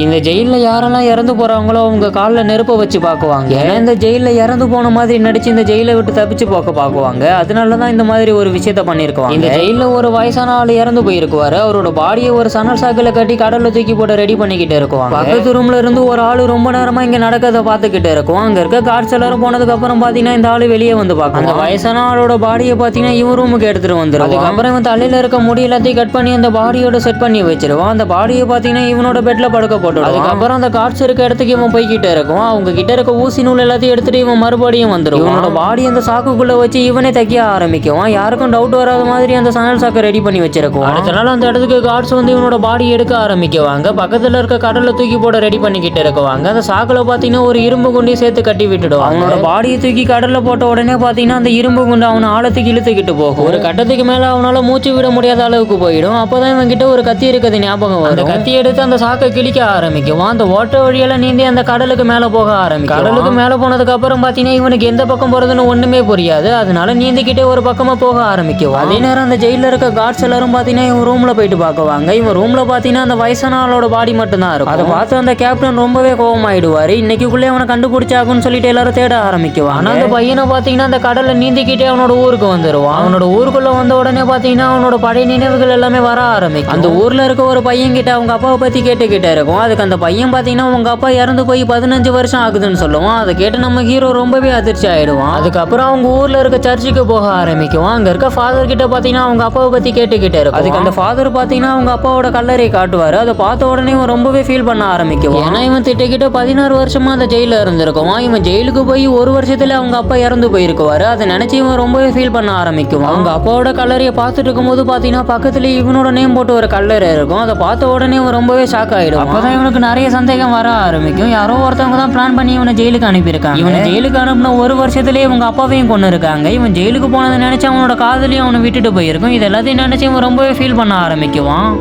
இந்த ஜெயில யாரெல்லாம் இறந்து போறாங்களோ அவங்க காலில் நெருப்பை வச்சு பார்க்குவாங்க. ஏன்னா இந்த ஜெயில இறந்து போன மாதிரி நடிச்சு இந்த ஜெயிலை விட்டு தப்பிச்சு போக்க பார்க்குவாங்க. அதனாலதான் இந்த மாதிரி ஒரு விஷயத்த பண்ணிருக்குவாங்க. இந்த ஜெயில ஒரு வயசான ஆள் இறந்து போயிருக்குவாரு. அவரோட பாடியை ஒரு சணல் சாக்குல கட்டி கடல்ல தூக்கி போட்டு ரெடி பண்ணிக்கிட்டு இருக்குவாங்க. பக்கத்து ரூம்ல இருந்து ஒரு ஆளு ரொம்ப நேரமா இங்க நடக்கிறத பார்த்துக்கிட்டு இருக்கும். அங்க இருக்க கார்ட்ஸ் எல்லாரும் போனதுக்கு அப்புறம் பாத்தீங்கன்னா இந்த ஆளு வெளியே வந்து பார்க்கும். அந்த வயசான ஆளோட பாடியை பாத்தீங்கன்னா இவன் ரூமுக்கு எடுத்துட்டு வந்துடும். அதுக்கப்புறம் இவன் தலையில இருக்க முடி எல்லாத்தையும் கட் பண்ணி அந்த பாடியோட செட் பண்ணி வச்சிருவான். அந்த பாடியை பாத்தீங்கன்னா இவனோட பெட்ல படுக்க போட்டு அதுக்கப்புறம் அந்த கார்ட்ஸ் இருக்க இடத்துக்கு இவன் போய்கிட்டு இருக்கும். அவங்க கிட்ட இருக்க ஊசி நூல் எல்லாத்தையும் எடுத்துட்டு இவன் மறுபடியும் வந்துடும். இவனோட பாடி அந்த சாக்குக்குள்ள வச்சு இவனே தைக்க ஆரம்பிக்குவான். யாருக்கும் டவுட் வராத மாதிரி அந்த சணல் சாக்கை ரெடி பண்ணி வச்சிருக்கும். அடுத்த நாள் அந்த இடத்துக்கு கார்ட்ஸ் வந்து இவனோட பாடி எடுக்க ஆரம்பிக்குவாங்க. பக்கத்துல இருக்க கடல்ல தூக்கி போட ரெடி பண்ணிக்கிட்டு இருக்குவாங்க. அந்த சாக்குல பாத்தீங்கன்னா ஒரு இரும்பு குண்டி சேர்த்து கட்டி விட்டுடும். அவனோட பாடியை தூக்கி கடல்ல போட்ட உடனே பாத்தீங்கன்னா அந்த இரும்பு குண்டு அவனை ஆழத்துக்கு இழுத்துக்கிட்டு போகும். ஒரு கட்டத்துக்கு மேல அவனால மூச்சு விட முடியாத அளவுக்கு போயிடும். அப்பதான் இவன் கிட்ட ஒரு கத்தி இருக்கிறது ஞாபகம் வரும். அந்த கத்தி எடுத்து அந்த சாக்கை கிழிக்க ஆரம்பிக்கும். அந்த ஓட்ட வழியால நீந்தி அந்த கடலுக்கு மேல போக ஆரம்பிக்கும். கடலுக்கு மேல போனதுக்கு அப்புறம் பாத்தீங்கன்னா இவனுக்கு எந்த பக்கம் போறதுன்னு ஒண்ணுமே புரியாது. அதனால நீந்திக்கிட்டே ஒரு பக்கமா போக ஆரம்பிக்கும். அதே நேரம் அந்த ஜெயில இருக்க கார்ட்ஸ் எல்லாரும் பாத்தீங்கன்னா இவன் ரூம்ல போயிட்டு பாக்குவாங்க. இவன் ரூம்ல பாத்தீங்கன்னா அந்த வயசான ஆளோட பாடி மட்டும் தான் இருக்கும். அதை பார்த்து அந்த கேப்டன் ரொம்பவே கோவமாயிடுவாரு. இன்னைக்குள்ளே அவனை கண்டுபிடிச்சாக்குன்னு சொல்லிட்டு எல்லாரும் தேட ஆரம்பிக்குவான். ஆனா அந்த பையனை பாத்தீங்கன்னா அந்த கடல்ல நீந்திக்கிட்டே அவனோட ஊருக்கு வந்துருவான். அவனோட ஊருக்குள்ள வந்த உடனே பாத்தீங்கன்னா அவனோட பழைய நினைவுகள் எல்லாமே வர ஆரம்பிக்கும். அந்த ஊர்ல இருக்க ஒரு பையன் கிட்ட அவங்க அப்பாவை பத்தி கேட்டுக்கிட்டே இருக்கும். அதுக்கு அந்த பையன் பாத்தீங்கன்னா உங்க அப்பா இறந்து போய் 15 வருஷம் ஆகுதுன்னு சொல்லுவான். அதை கேட்டு நம்ம ஹீரோ ரொம்பவே அதிர்ச்சி ஆயிடுவான். அதுக்கப்புறம் அவங்க ஊர்ல இருக்க சர்ச்சுக்கு போக ஆரம்பிக்குவான். அங்க இருக்க ஃபாதர் கிட்ட பாத்தீங்கன்னா அவங்க அப்பாவை பத்தி கேட்டுக்கிட்டே இருக்கும். அதுக்கு அந்த ஃபாதர் பாத்தீங்கன்னா அவங்க அப்பாவோட கல்லறை காட்டுவாரு. அதை பார்த்த உடனே இவன் ரொம்பவே ஃபீல் பண்ண ஆரம்பிக்குவான். ஏன்னா இவன் திட்டக்கிட்ட 16 வருஷமா அந்த ஜெயில இருந்திருக்குவான். இவன் ஜெயிலுக்கு போய் ஒரு வருஷத்துல அவங்க அப்பா இறந்து போயிருக்குவாரு. அதை நினைச்சு இவன் ரொம்பவே ஃபீல் பண்ண ஆரம்பிக்கும். அவங்க அப்பாவோட கல்லறையை பார்த்துட்டு இருக்கும்போது பாத்தீங்கன்னா பக்கத்துல இவனோட நேம் போட்டு ஒரு கல்லறை இருக்கும். அதை பார்த்த உடனே இவன் ரொம்பவே ஷாக் ஆயிடும். அப்பதான் இவனுக்கு நிறைய சந்தேகம் வர ஆரம்பிக்கும். யாரோ ஒருத்தவங்க தான் பிளான் பண்ணி இவனை ஜெயிலுக்கு அனுப்பியிருக்காங்க. இவனை ஜெயிலுக்கு அனுப்பின ஒரு வருஷத்துலயே இவங்க அப்பாவையும் கொண்டு இருக்காங்க. இவன் ஜெயிலுக்கு போனதை நினைச்சு அவனோட காதலையும் அவனை விட்டுட்டு போயிருக்கும். இது எல்லாத்தையும் நினைச்சு இவன் ரொம்பவே ஃபீல் பண்ண ஆரம்பிக்குவான்.